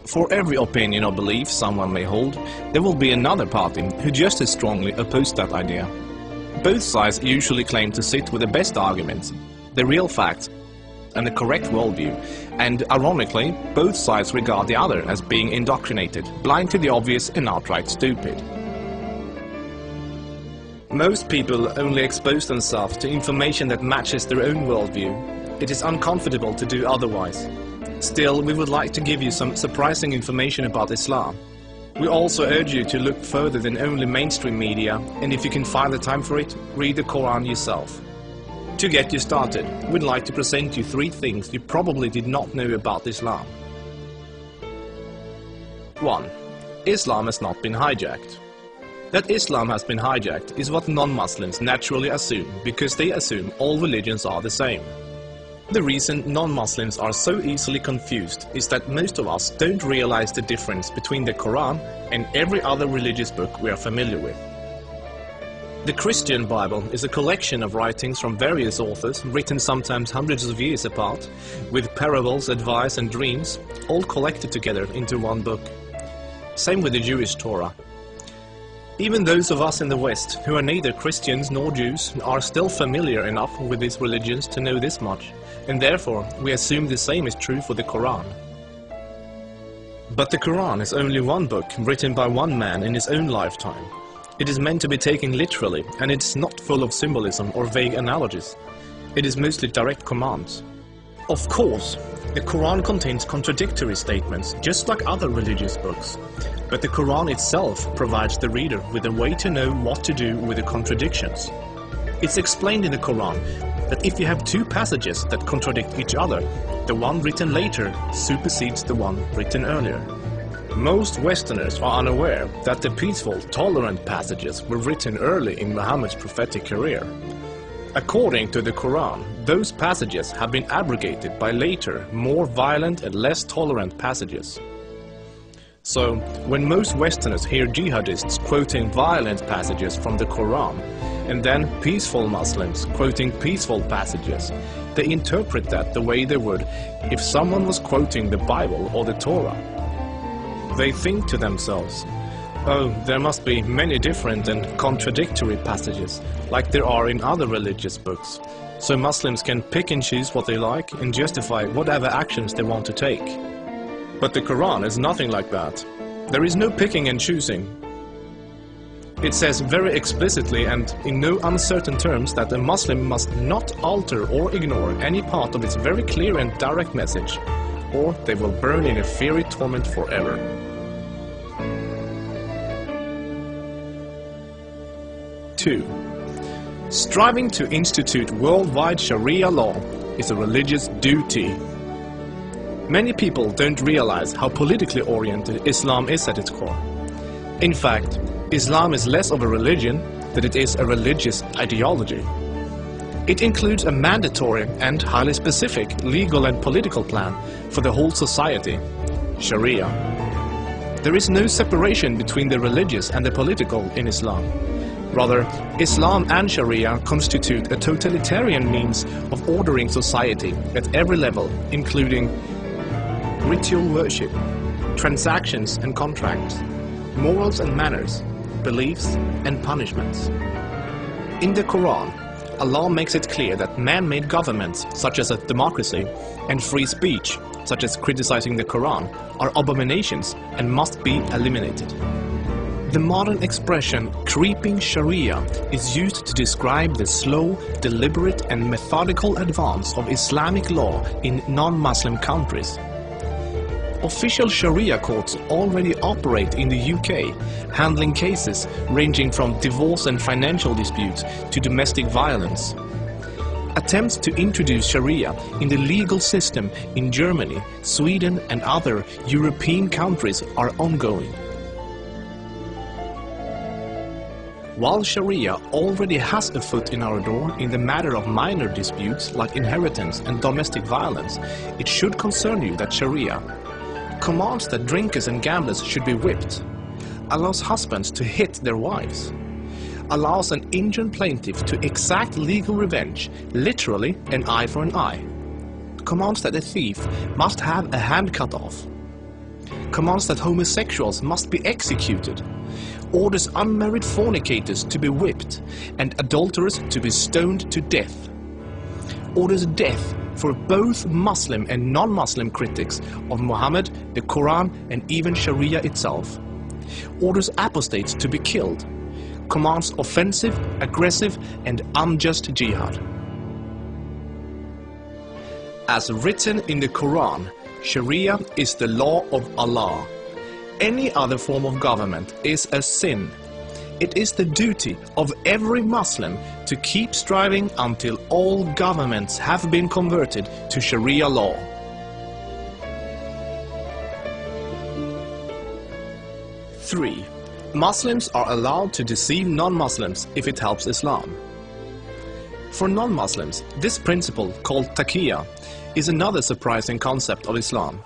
For every opinion or belief someone may hold, there will be another party who just as strongly oppose that idea. Both sides usually claim to sit with the best arguments, the real facts, and the correct worldview, and ironically, both sides regard the other as being indoctrinated, blind to the obvious and outright stupid. Most people only expose themselves to information that matches their own worldview. It is uncomfortable to do otherwise. Still, we would like to give you some surprising information about Islam. We also urge you to look further than only mainstream media, and if you can find the time for it, read the Quran yourself. To get you started, we'd like to present you 3 things you probably did not know about Islam. 1. Islam has not been hijacked. That Islam has been hijacked is what non-Muslims naturally assume, because they assume all religions are the same. The reason non-Muslims are so easily confused is that most of us don't realize the difference between the Quran and every other religious book we are familiar with. The Christian Bible is a collection of writings from various authors, written sometimes hundreds of years apart, with parables, advice and dreams, all collected together into one book. Same with the Jewish Torah. Even those of us in the West, who are neither Christians nor Jews, are still familiar enough with these religions to know this much, and therefore we assume the same is true for the Quran. But the Quran is only one book written by one man in his own lifetime. It is meant to be taken literally, and it's not full of symbolism or vague analogies. It is mostly direct commands. Of course, the Quran contains contradictory statements, just like other religious books. But the Quran itself provides the reader with a way to know what to do with the contradictions. It's explained in the Quran that if you have 2 passages that contradict each other, the one written later supersedes the one written earlier. Most Westerners are unaware that the peaceful, tolerant passages were written early in Muhammad's prophetic career. According to the Quran, those passages have been abrogated by later, more violent and less tolerant passages. So, when most Westerners hear jihadists quoting violent passages from the Quran, and then peaceful Muslims quoting peaceful passages, they interpret that the way they would if someone was quoting the Bible or the Torah. They think to themselves, oh, there must be many different and contradictory passages, like there are in other religious books, so Muslims can pick and choose what they like and justify whatever actions they want to take. But the Quran is nothing like that. There is no picking and choosing. It says very explicitly and in no uncertain terms that a Muslim must not alter or ignore any part of its very clear and direct message, or they will burn in a fiery torment forever. Two. Striving to institute worldwide Sharia law is a religious duty. Many people don't realize how politically oriented Islam is at its core. In fact, Islam is less of a religion than it is a religious ideology. It includes a mandatory and highly specific legal and political plan for the whole society, Sharia. There is no separation between the religious and the political in Islam. Rather, Islam and Sharia constitute a totalitarian means of ordering society at every level, including ritual worship, transactions and contracts, morals and manners, beliefs and punishments. In the Quran, Allah makes it clear that man-made governments, such as a democracy, and free speech, such as criticizing the Quran, are abominations and must be eliminated. The modern expression creeping Sharia is used to describe the slow, deliberate and methodical advance of Islamic law in non-Muslim countries. Official Sharia courts already operate in the UK, handling cases ranging from divorce and financial disputes to domestic violence. Attempts to introduce Sharia in the legal system in Germany, Sweden and other European countries are ongoing. While Sharia already has a foot in our door in the matter of minor disputes like inheritance and domestic violence, it should concern you that Sharia commands that drinkers and gamblers should be whipped, allows husbands to hit their wives, allows an injured plaintiff to exact legal revenge, literally an eye for an eye, commands that a thief must have a hand cut off, commands that homosexuals must be executed, orders unmarried fornicators to be whipped and adulterers to be stoned to death, orders death for both Muslim and non-Muslim critics of Muhammad, the Quran and even Sharia itself, orders apostates to be killed, commands offensive, aggressive and unjust jihad. As written in the Quran, Sharia is the law of Allah. Any other form of government is a sin. It is the duty of every Muslim to keep striving until all governments have been converted to Sharia law. Three, Muslims are allowed to deceive non-Muslims if it helps Islam. For non-Muslims, this principle, called taqiyya, is another surprising concept of Islam.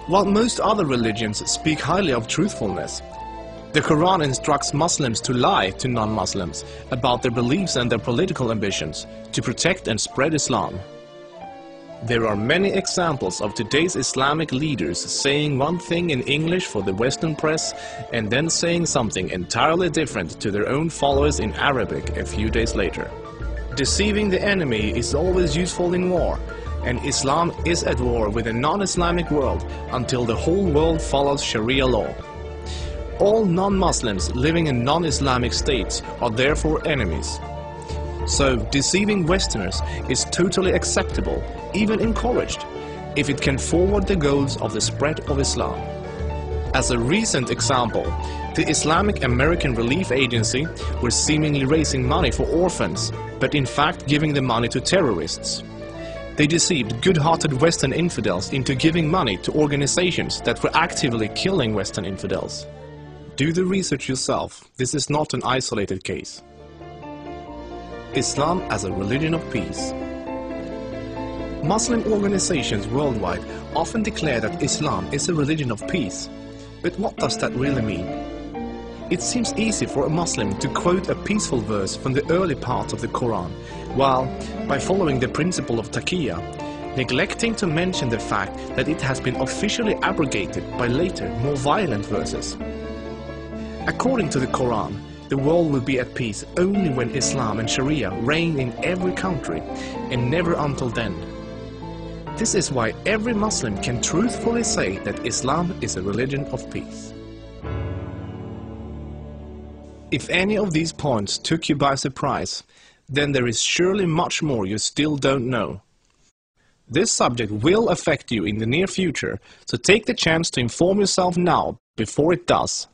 While most other religions speak highly of truthfulness, the Quran instructs Muslims to lie to non-Muslims about their beliefs and their political ambitions to protect and spread Islam. There are many examples of today's Islamic leaders saying one thing in English for the Western press and then saying something entirely different to their own followers in Arabic a few days later. Deceiving the enemy is always useful in war, and Islam is at war with a non-Islamic world until the whole world follows Sharia law. All non-Muslims living in non-Islamic states are therefore enemies. So deceiving Westerners is totally acceptable, even encouraged, if it can forward the goals of the spread of Islam. As a recent example, the Islamic American Relief Agency were seemingly raising money for orphans, but in fact giving the money to terrorists. They deceived good-hearted Western infidels into giving money to organizations that were actively killing Western infidels. Do the research yourself. This is not an isolated case. Islam as a religion of peace. Muslim organizations worldwide often declare that Islam is a religion of peace. But what does that really mean? It seems easy for a Muslim to quote a peaceful verse from the early parts of the Quran, while, by following the principle of taqiyya, neglecting to mention the fact that it has been officially abrogated by later, more violent verses. According to the Quran, the world will be at peace only when Islam and Sharia reign in every country, and never until then. This is why every Muslim can truthfully say that Islam is a religion of peace. If any of these points took you by surprise, then there is surely much more you still don't know. This subject will affect you in the near future, so take the chance to inform yourself now before it does.